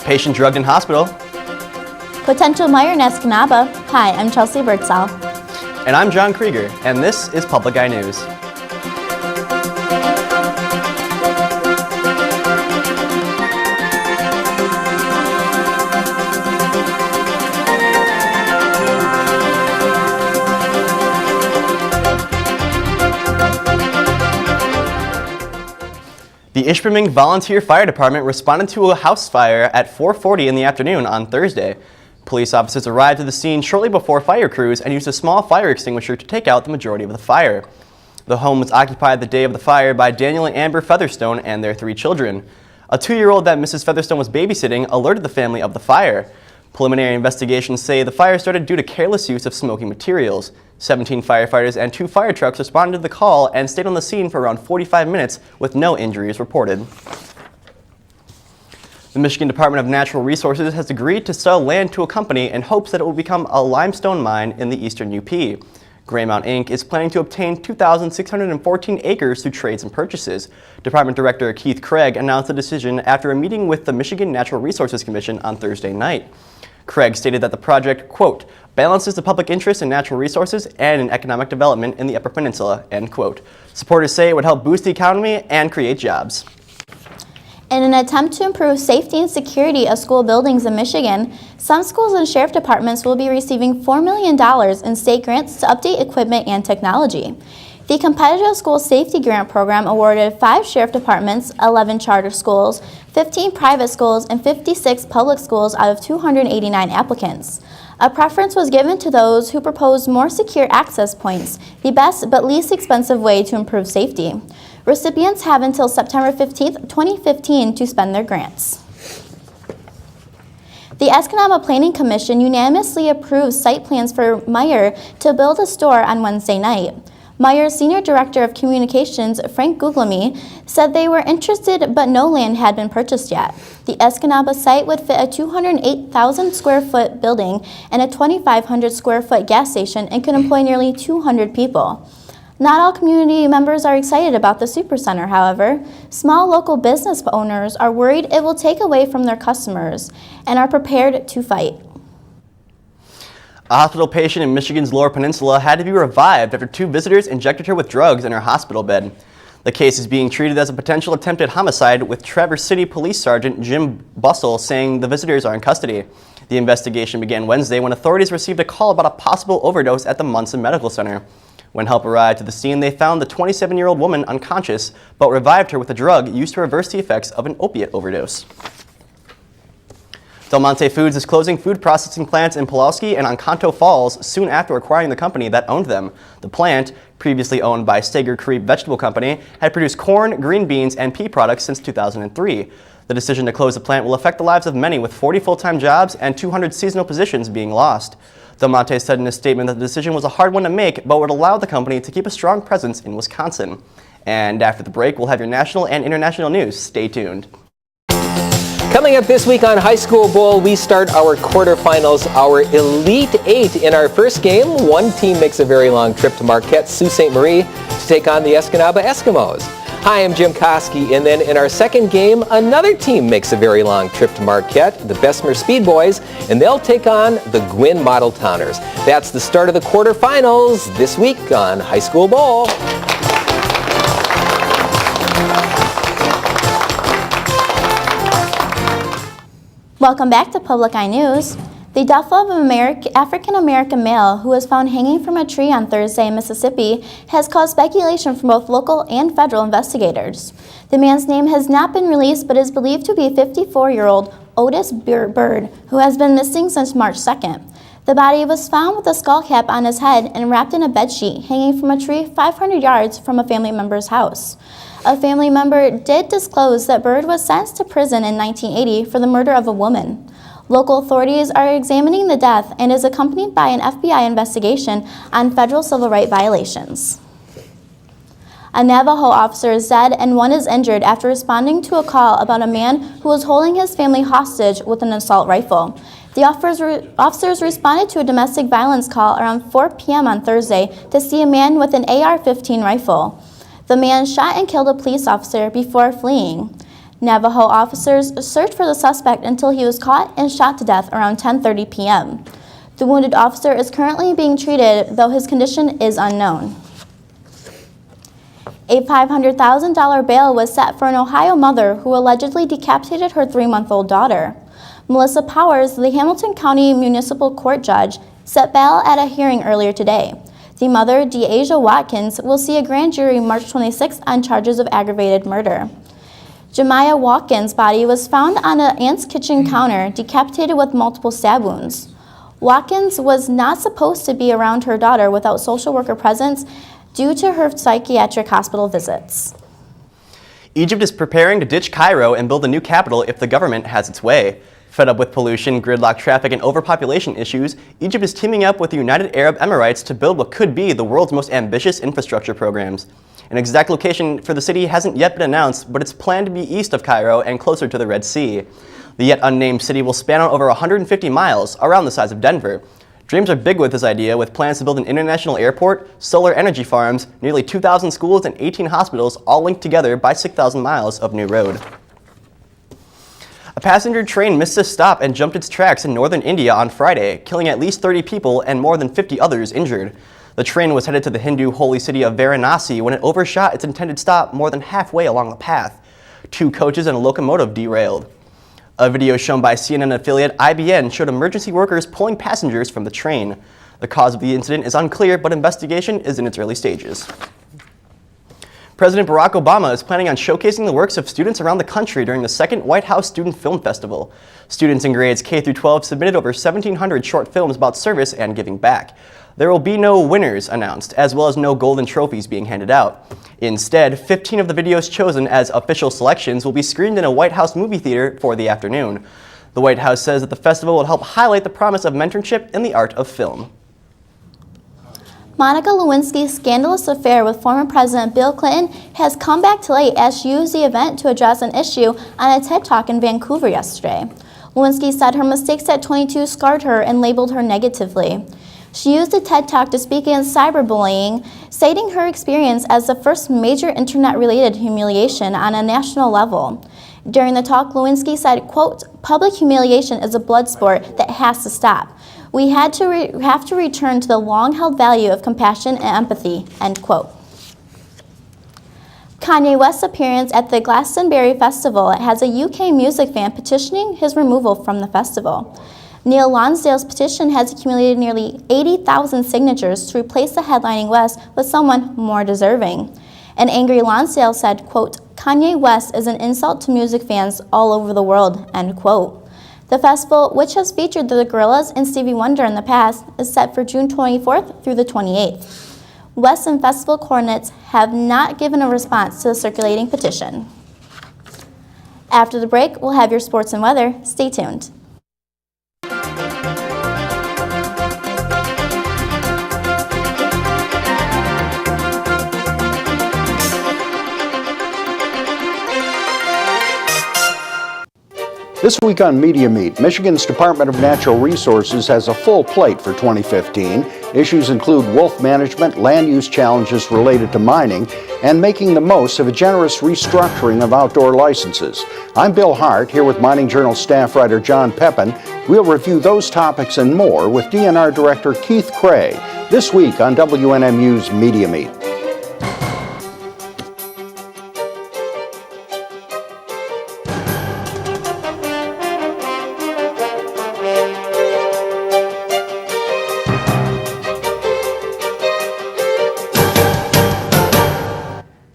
Patient drugged in hospital. Potential Meyer in Escanaba. Hi, I'm Chelsea Birdsall. And I'm John Krieger, and this is Public Eye News. The Ishpeming Volunteer Fire Department responded to a house fire at 4:40 in the afternoon on Thursday. Police officers arrived to the scene shortly before fire crews and used a small fire extinguisher to take out the majority of the fire. The home was occupied the day of the fire by Daniel and Amber Featherstone and their 3 children. A 2-year-old that Mrs. Featherstone was babysitting alerted the family of the fire. Preliminary investigations say the fire started due to careless use of smoking materials. 17 firefighters and 2 fire trucks responded to the call and stayed on the scene for around 45 minutes with no injuries reported. The Michigan Department of Natural Resources has agreed to sell land to a company in hopes that it will become a limestone mine in the eastern UP. Greymount Inc. is planning to obtain 2,614 acres through trades and purchases. Department Director Keith Craig announced the decision after a meeting with the Michigan Natural Resources Commission on Thursday night. Craig stated that the project, quote, balances the public interest in natural resources and in economic development in the Upper Peninsula, end quote. Supporters say it would help boost the economy and create jobs. In an attempt to improve safety and security of school buildings in Michigan, some schools and sheriff departments will be receiving $4 million in state grants to update equipment and technology. The Competitive School Safety Grant Program awarded 5 sheriff departments, 11 charter schools, 15 private schools, and 56 public schools out of 289 applicants. A preference was given to those who proposed more secure access points, the best but least expensive way to improve safety. Recipients have until September 15, 2015 to spend their grants. The Escanaba Planning Commission unanimously approved site plans for Meyer to build a store on Wednesday night. Meyer's Senior Director of Communications, Frank Guglielmi, said they were interested but no land had been purchased yet. The Escanaba site would fit a 208,000 square foot building and a 2,500 square foot gas station and could employ nearly 200 people. Not all community members are excited about the Supercenter, however. Small local business owners are worried it will take away from their customers and are prepared to fight. A hospital patient in Michigan's Lower Peninsula had to be revived after 2 visitors injected her with drugs in her hospital bed. The case is being treated as a potential attempted homicide, with Traverse City Police Sergeant Jim Bussell saying the visitors are in custody. The investigation began Wednesday when authorities received a call about a possible overdose at the Munson Medical Center. When help arrived to the scene, they found the 27-year-old woman unconscious, but revived her with a drug used to reverse the effects of an opiate overdose. Del Monte Foods is closing food processing plants in Pulaski and Encanto Falls soon after acquiring the company that owned them. The plant, previously owned by Stager Creek Vegetable Company, had produced corn, green beans, and pea products since 2003. The decision to close the plant will affect the lives of many, with 40 full-time jobs and 200 seasonal positions being lost. Del Monte said in a statement that the decision was a hard one to make, but would allow the company to keep a strong presence in Wisconsin. And after the break, we'll have your national and international news. Stay tuned. Coming up this week on High School Bowl, we start our quarterfinals, our Elite 8. In our first game, one team makes a very long trip to Marquette, Sault Ste. Marie, to take on the Escanaba Eskimos. Hi, I'm Jim Koski, and then in our second game, another team makes a very long trip to Marquette, the Bessemer Speed Boys, and they'll take on the Gwynn Model Towners. That's the start of the quarterfinals this week on High School Bowl. Welcome back to Public Eye News. The death of an African-American male who was found hanging from a tree on Thursday in Mississippi has caused speculation from both local and federal investigators. The man's name has not been released but is believed to be 54-year-old Otis Bird, who has been missing since March 2nd. The body was found with a skull cap on his head and wrapped in a bedsheet hanging from a tree 500 yards from a family member's house. A family member did disclose that Bird was sentenced to prison in 1980 for the murder of a woman. Local authorities are examining the death and is accompanied by an FBI investigation on federal civil rights violations. A Navajo officer is dead and one is injured after responding to a call about a man who was holding his family hostage with an assault rifle. The officers responded to a domestic violence call around 4 p.m. on Thursday to see a man with an AR-15 rifle. The man shot and killed a police officer before fleeing. Navajo officers searched for the suspect until he was caught and shot to death around 10:30 p.m. The wounded officer is currently being treated, though his condition is unknown. A $500,000 bail was set for an Ohio mother who allegedly decapitated her 3-month-old daughter. Melissa Powers, the Hamilton County Municipal Court judge, set bail at a hearing earlier today. The mother, Deasia Watkins, will see a grand jury March 26th on charges of aggravated murder. Jemiah Watkins' body was found on an aunt's kitchen counter, decapitated with multiple stab wounds. Watkins was not supposed to be around her daughter without social worker presence due to her psychiatric hospital visits. Egypt is preparing to ditch Cairo and build a new capital if the government has its way. Fed up with pollution, gridlock traffic, and overpopulation issues, Egypt is teaming up with the United Arab Emirates to build what could be the world's most ambitious infrastructure programs. An exact location for the city hasn't yet been announced, but it's planned to be east of Cairo and closer to the Red Sea. The yet unnamed city will span out over 150 miles, around the size of Denver. Dreams are big with this idea, with plans to build an international airport, solar energy farms, nearly 2,000 schools, and 18 hospitals, all linked together by 6,000 miles of new road. A passenger train missed a stop and jumped its tracks in northern India on Friday, killing at least 30 people and more than 50 others injured. The train was headed to the Hindu holy city of Varanasi when it overshot its intended stop more than halfway along the path. 2 coaches and a locomotive derailed. A video shown by CNN affiliate IBN showed emergency workers pulling passengers from the train. The cause of the incident is unclear, but investigation is in its early stages. President Barack Obama is planning on showcasing the works of students around the country during the second White House Student Film Festival. Students in grades K through 12 submitted over 1,700 short films about service and giving back. There will be no winners announced, as well as no golden trophies being handed out. Instead, 15 of the videos chosen as official selections will be screened in a White House movie theater for the afternoon. The White House says that the festival will help highlight the promise of mentorship in the art of film. Monica Lewinsky's scandalous affair with former President Bill Clinton has come back to light as she used the event to address an issue on a TED Talk in Vancouver yesterday. Lewinsky said her mistakes at 22 scarred her and labeled her negatively. She used the TED Talk to speak against cyberbullying, citing her experience as the first major internet-related humiliation on a national level. During the talk, Lewinsky said, quote, "Public humiliation is a blood sport that has to stop. We have to return to the long-held value of compassion and empathy," end quote. Kanye West's appearance at the Glastonbury Festival has a UK music fan petitioning his removal from the festival. Neil Lonsdale's petition has accumulated nearly 80,000 signatures to replace the headlining West with someone more deserving. An angry Lonsdale said, quote, "Kanye West is an insult to music fans all over the world," end quote. The festival, which has featured the Gorillaz and Stevie Wonder in the past, is set for June 24th through the 28th. West and festival coordinates have not given a response to the circulating petition. After the break, we'll have your sports and weather. Stay tuned. This week on Media Meet, Michigan's Department of Natural Resources has a full plate for 2015. Issues include wolf management, land use challenges related to mining, and making the most of a generous restructuring of outdoor licenses. I'm Bill Hart, here with Mining Journal staff writer John Pepin. We'll review those topics and more with DNR Director Keith Cray this week on WNMU's Media Meet.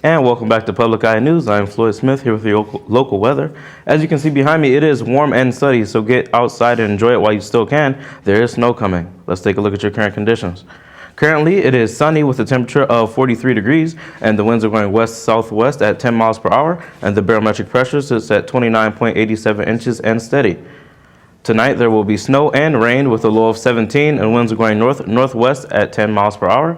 And welcome back to Public Eye News. I'm Floyd Smith here with your local weather. As you can see behind me, it is warm and sunny, so get outside and enjoy it while you still can. There is snow coming. Let's take a look at your current conditions. Currently, it is sunny with a temperature of 43 degrees, and the winds are going west-southwest at 10 miles per hour, and the barometric pressure sits at 29.87 inches and steady. Tonight, there will be snow and rain with a low of 17, and winds are going north-northwest at 10 miles per hour.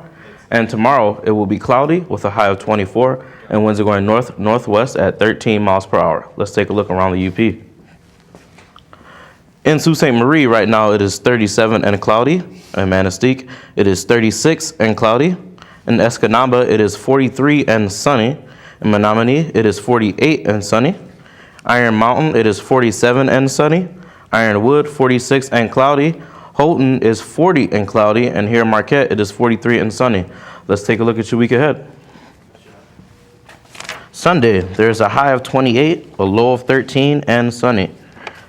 And tomorrow, it will be cloudy with a high of 24, and winds are going north-northwest at 13 miles per hour. Let's take a look around the UP. In Sault Ste. Marie, right now, it is 37 and cloudy. In Manistee, it is 36 and cloudy. In Escanaba, it is 43 and sunny. In Menominee, it is 48 and sunny. Iron Mountain, it is 47 and sunny. Ironwood, 46 and cloudy. Houghton is 40 and cloudy. And here in Marquette, it is 43 and sunny. Let's take a look at your week ahead. Sunday, there's a high of 28, a low of 13 and sunny.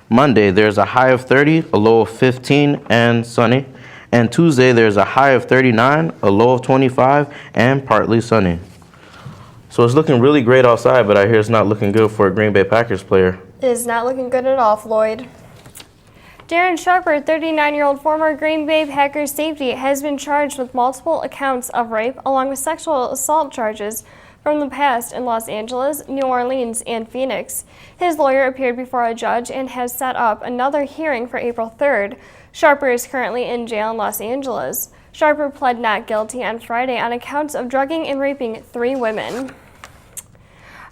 Monday, there's a high of 30, a low of 15 and sunny. And Tuesday, there's a high of 39, a low of 25, and partly sunny. So it's looking really great outside, but I hear it's not looking good for a Green Bay Packers player. It is not looking good at all, Floyd. Darren Sharper, 39-year-old former Green Bay Packers safety, has been charged with multiple accounts of rape along with sexual assault charges from the past in Los Angeles, New Orleans, and Phoenix. His lawyer appeared before a judge and has set up another hearing for April 3rd. Sharper is currently in jail in Los Angeles. Sharper pled not guilty on Friday on accounts of drugging and raping 3 women.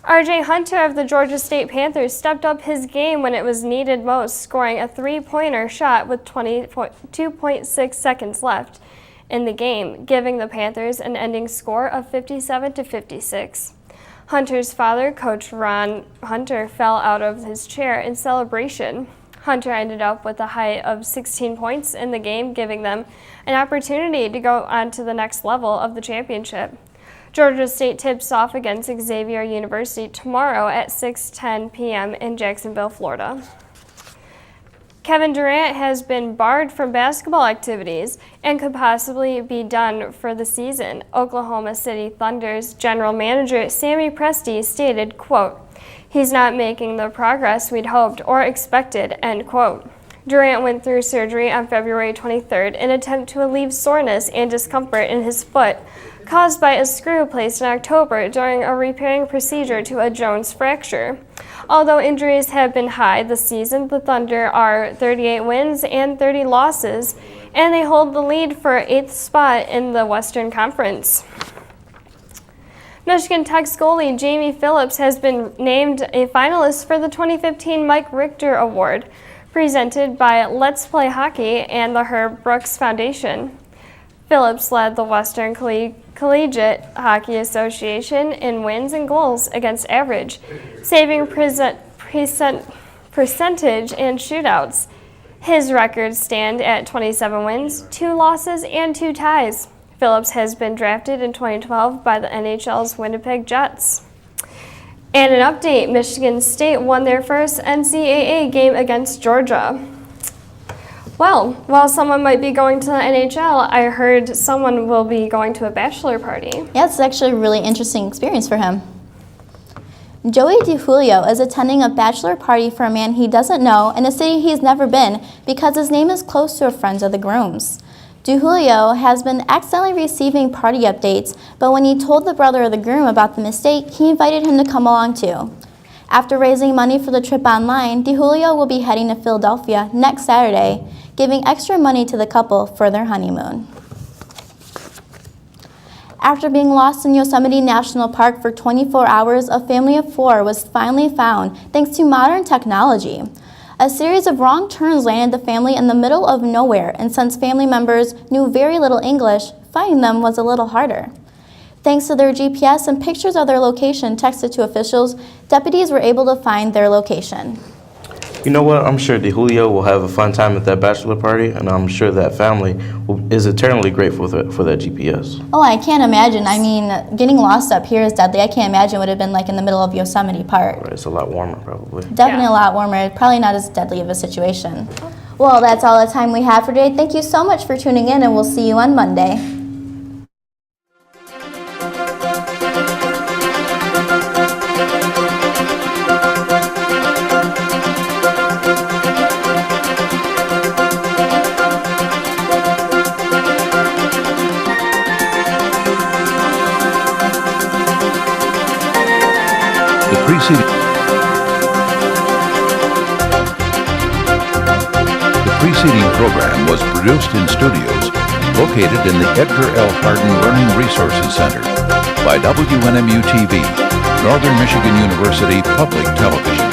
R.J. Hunter of the Georgia State Panthers stepped up his game when it was needed most, scoring a 3-pointer shot with 2.6 seconds left in the game, giving the Panthers an ending score of 57-56. Hunter's father, Coach Ron Hunter, fell out of his chair in celebration. Hunter ended up with a high of 16 points in the game, giving them an opportunity to go on to the next level of the championship. Georgia State tips off against Xavier University tomorrow at 6:10 p.m. in Jacksonville, Florida. Kevin Durant has been barred from basketball activities and could possibly be done for the season. Oklahoma City Thunder's general manager Sammy Presti stated, quote, "He's not making the progress we'd hoped or expected," end quote. Durant went through surgery on February 23rd in an attempt to alleviate soreness and discomfort in his foot caused by a screw placed in October during a repairing procedure to a Jones fracture. Although injuries have been high this season, the Thunder are 38 wins and 30 losses, and they hold the lead for 8th spot in the Western Conference. Michigan Tech's goalie Jamie Phillips has been named a finalist for the 2015 Mike Richter Award, presented by Let's Play Hockey and the Herb Brooks Foundation. Phillips led the Western Collegiate Hockey Association in wins and goals against average, saving percentage and shootouts. His records stand at 27 wins, 2 losses, and 2 ties. Phillips has been drafted in 2012 by the NHL's Winnipeg Jets. And an update, Michigan State won their first NCAA game against Georgia. Well, while someone might be going to the NHL, I heard someone will be going to a bachelor party. Yeah, it's actually a really interesting experience for him. Joey DeJulio is attending a bachelor party for a man he doesn't know in a city he's never been because his name is close to a friend of the groom's. DeJulio has been accidentally receiving party updates, but when he told the brother of the groom about the mistake, he invited him to come along too. After raising money for the trip online, DeJulio will be heading to Philadelphia next Saturday, giving extra money to the couple for their honeymoon. After being lost in Yosemite National Park for 24 hours, a family of 4 was finally found thanks to modern technology. A series of wrong turns landed the family in the middle of nowhere, and since family members knew very little English, finding them was a little harder. Thanks to their GPS and pictures of their location texted to officials, deputies were able to find their location. You know what? I'm sure DeJulio will have a fun time at that bachelor party, and I'm sure that family is eternally grateful for that GPS. Oh, I can't imagine. I mean, getting lost up here is deadly. I can't imagine what it would have been like in the middle of Yosemite Park. Right, it's a lot warmer, probably. Definitely a lot warmer. Probably not as deadly of a situation. Well, that's all the time we have for today. Thank you so much for tuning in, and we'll see you on Monday. The preceding program was produced in studios located in the Edgar L. Hardin Learning Resources Center by WNMU-TV, Northern Michigan University Public Television.